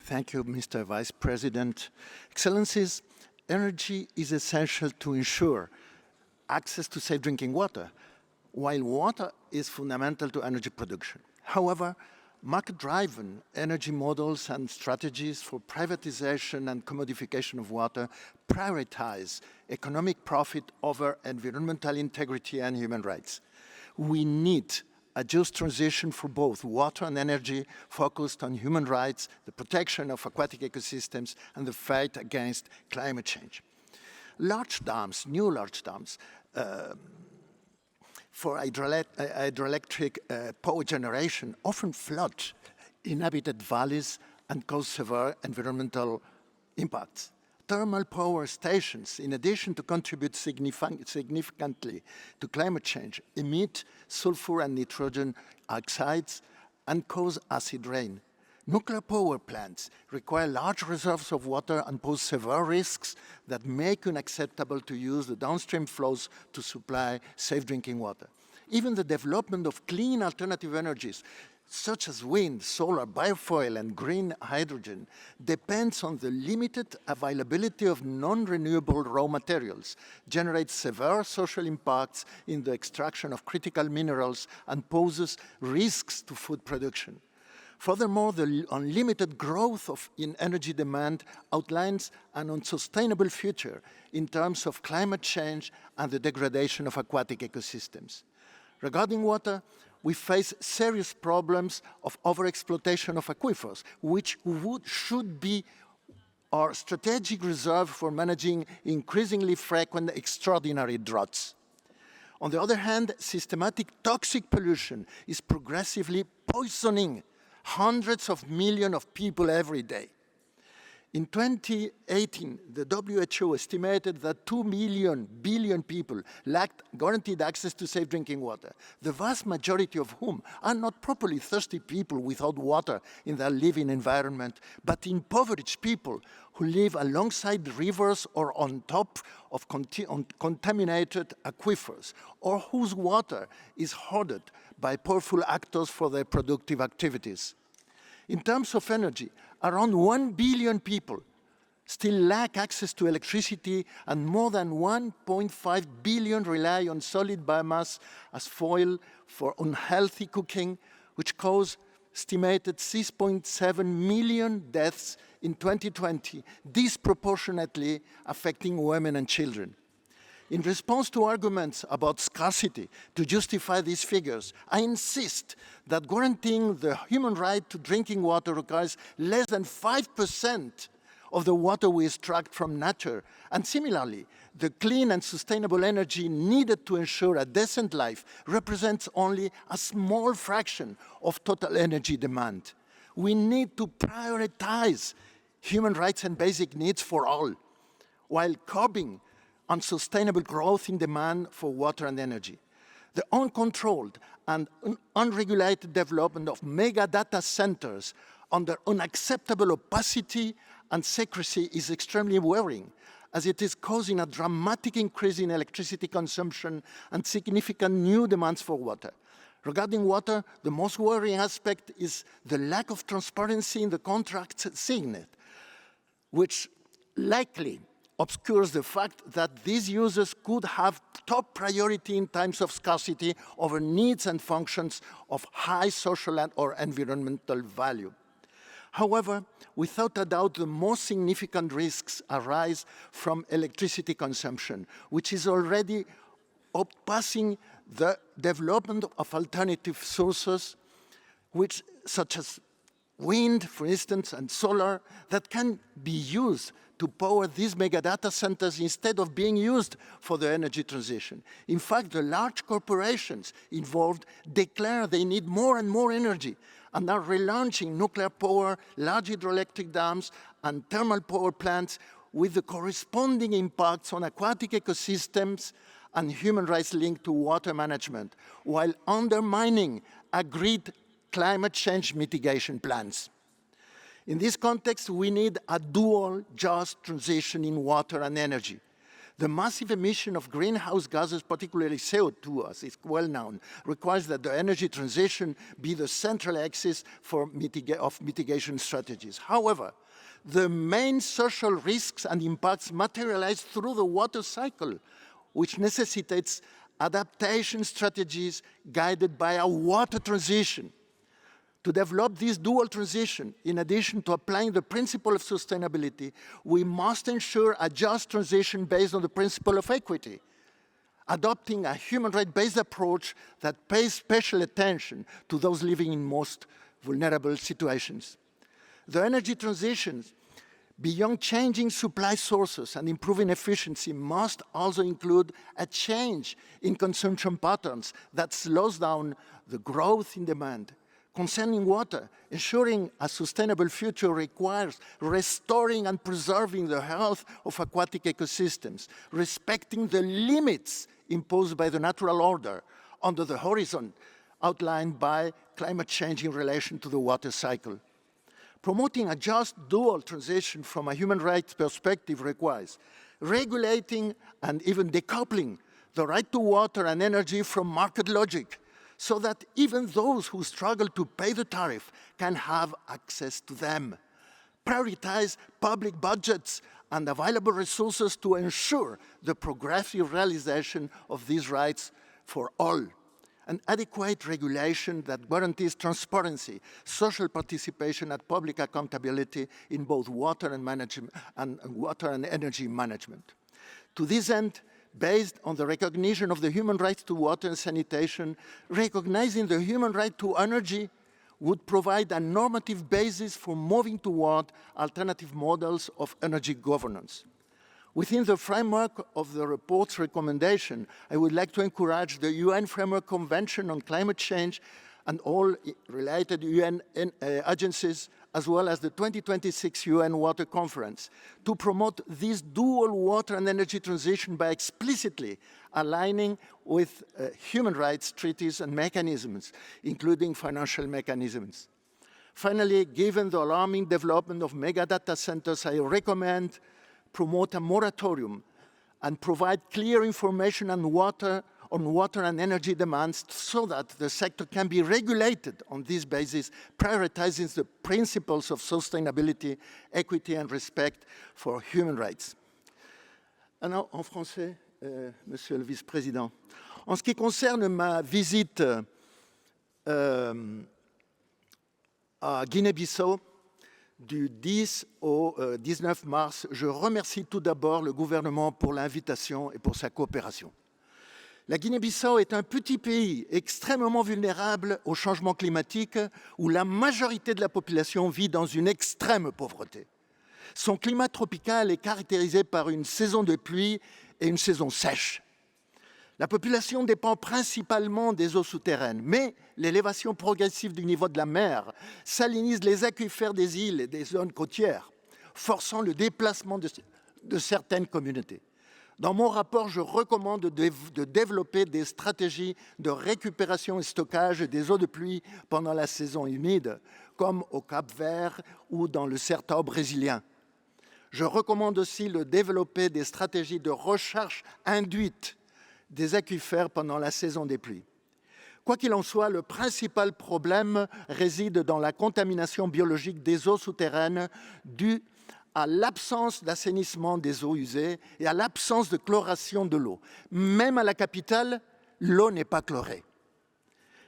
Thank you, Mr. Vice President. Excellencies, energy is essential to ensure access to safe drinking water, while water is fundamental to energy production. However, market-driven energy models and strategies for privatization and commodification of water prioritize economic profit over environmental integrity and human rights. We need a just transition for both water and energy focused on human rights, the protection of aquatic ecosystems, and the fight against climate change. Large dams, new large dams, for hydroelectric power generation often flood inhabited valleys and cause severe environmental impacts. Thermal power stations, in addition to contribute significantly to climate change, emit sulfur and nitrogen oxides and cause acid rain. Nuclear power plants require large reserves of water and pose severe risks that make it unacceptable to use the downstream flows to supply safe drinking water. Even the development of clean alternative energies, such as wind, solar, biofuel, and green hydrogen, depends on the limited availability of non-renewable raw materials, generates severe social impacts in the extraction of critical minerals, and poses risks to food production. Furthermore, the unlimited growth in energy demand outlines an unsustainable future in terms of climate change and the degradation of aquatic ecosystems. Regarding water, we face serious problems of overexploitation of aquifers, which should be our strategic reserve for managing increasingly frequent extraordinary droughts. On the other hand, systematic toxic pollution is progressively poisoning hundreds of millions of people every day. In 2018, the WHO estimated that 2 billion people lacked guaranteed access to safe drinking water, the vast majority of whom are not properly thirsty people without water in their living environment, but impoverished people who live alongside rivers or on top of contaminated aquifers, or whose water is hoarded by powerful actors for their productive activities. In terms of energy, around 1 billion people still lack access to electricity, and more than 1.5 billion rely on solid biomass as fuel for unhealthy cooking, which caused estimated 6.7 million deaths in 2020, disproportionately affecting women and children. In response to arguments about scarcity to justify these figures, I insist that guaranteeing the human right to drinking water requires less than 5% of the water we extract from nature. And similarly, the clean and sustainable energy needed to ensure a decent life represents only a small fraction of total energy demand. We need to prioritize human rights and basic needs for all, while curbing unsustainable growth in demand for water and energy. The uncontrolled and unregulated development of mega data centers under unacceptable opacity and secrecy is extremely worrying, as it is causing a dramatic increase in electricity consumption and significant new demands for water. Regarding water, the most worrying aspect is the lack of transparency in the contracts signed, which likely obscures the fact that these users could have top priority in times of scarcity over needs and functions of high social or environmental value. However, without a doubt, the most significant risks arise from electricity consumption, which is already outpacing the development of alternative sources, such as wind, for instance, and solar, that can be used to power these mega data centers instead of being used for the energy transition. In fact, the large corporations involved declare they need more and more energy and are relaunching nuclear power, large hydroelectric dams, and thermal power plants with the corresponding impacts on aquatic ecosystems and human rights linked to water management, while undermining agreed climate change mitigation plans. In this context, we need a dual just transition in water and energy. The massive emission of greenhouse gases, particularly CO2, as is well known, requires that the energy transition be the central axis of mitigation strategies. However, the main social risks and impacts materialize through the water cycle, which necessitates adaptation strategies guided by a water transition. To develop this dual transition, in addition to applying the principle of sustainability, we must ensure a just transition based on the principle of equity, adopting a human rights-based approach that pays special attention to those living in most vulnerable situations. The energy transition, beyond changing supply sources and improving efficiency, must also include a change in consumption patterns that slows down the growth in demand. Concerning water, ensuring a sustainable future requires restoring and preserving the health of aquatic ecosystems, respecting the limits imposed by the natural order under the horizon outlined by climate change in relation to the water cycle. Promoting a just dual transition from a human rights perspective requires regulating and even decoupling the right to water and energy from market logic, so that even those who struggle to pay the tariff can have access to them. Prioritize public budgets and available resources to ensure the progressive realization of these rights for all. An adequate regulation that guarantees transparency, social participation, and public accountability in both water and energy management. To this end, based on the recognition of the human rights to water and sanitation, recognizing the human right to energy would provide a normative basis for moving toward alternative models of energy governance. Within the framework of the report's recommendation, I would like to encourage the UN Framework Convention on Climate Change and all related UN agencies, as well as the 2026 UN Water Conference, to promote this dual water and energy transition by explicitly aligning with human rights treaties and mechanisms, including financial mechanisms. Finally, given the alarming development of mega data centers, I recommend promote a moratorium and provide clear information on water and energy demands so that the sector can be regulated on this basis, prioritizing the principles of sustainability, equity and respect for human rights. Alors, en français, Monsieur le Vice-président, en ce qui concerne ma visite à Guinée-Bissau, du 10 au 19 mars, je remercie tout d'abord le gouvernement pour l'invitation et pour sa coopération. La Guinée-Bissau est un petit pays extrêmement vulnérable au changement climatique où la majorité de la population vit dans une extrême pauvreté. Son climat tropical est caractérisé par une saison de pluie et une saison sèche. La population dépend principalement des eaux souterraines, mais l'élévation progressive du niveau de la mer salinise les aquifères des îles et des zones côtières, forçant le déplacement de certaines communautés. Dans mon rapport, je recommande de développer des stratégies de récupération et stockage des eaux de pluie pendant la saison humide, comme au Cap-Vert ou dans le Sertão brésilien. Je recommande aussi de développer des stratégies de recherche induite des aquifères pendant la saison des pluies. Quoi qu'il en soit, le principal problème réside dans la contamination biologique des eaux souterraines due à l'absence d'assainissement des eaux usées et à l'absence de chloration de l'eau. Même à la capitale, l'eau n'est pas chlorée.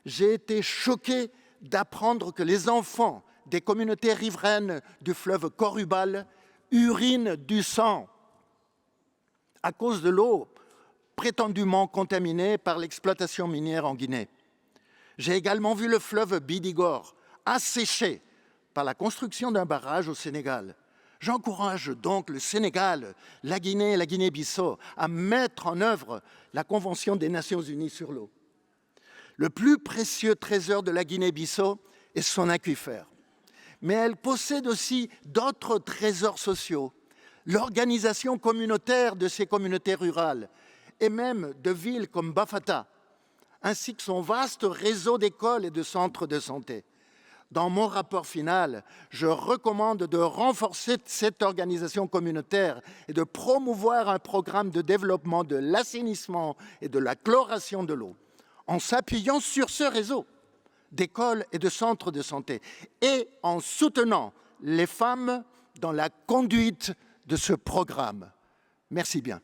J'ai été choqué d'apprendre que les enfants des communautés riveraines du fleuve Corubal urinent du sang à cause de l'eau prétendument contaminée par l'exploitation minière en Guinée. J'ai également vu le fleuve Bidigor asséché par la construction d'un barrage au Sénégal. J'encourage donc le Sénégal, la Guinée et la Guinée-Bissau à mettre en œuvre la Convention des Nations Unies sur l'eau. Le plus précieux trésor de la Guinée-Bissau est son aquifère. Mais elle possède aussi d'autres trésors sociaux, l'organisation communautaire de ces communautés rurales et même de villes comme Bafata, ainsi que son vaste réseau d'écoles et de centres de santé. Dans mon rapport final, je recommande de renforcer cette organisation communautaire et de promouvoir un programme de développement de l'assainissement et de la chloration de l'eau, en s'appuyant sur ce réseau d'écoles et de centres de santé et en soutenant les femmes dans la conduite de ce programme. Merci bien.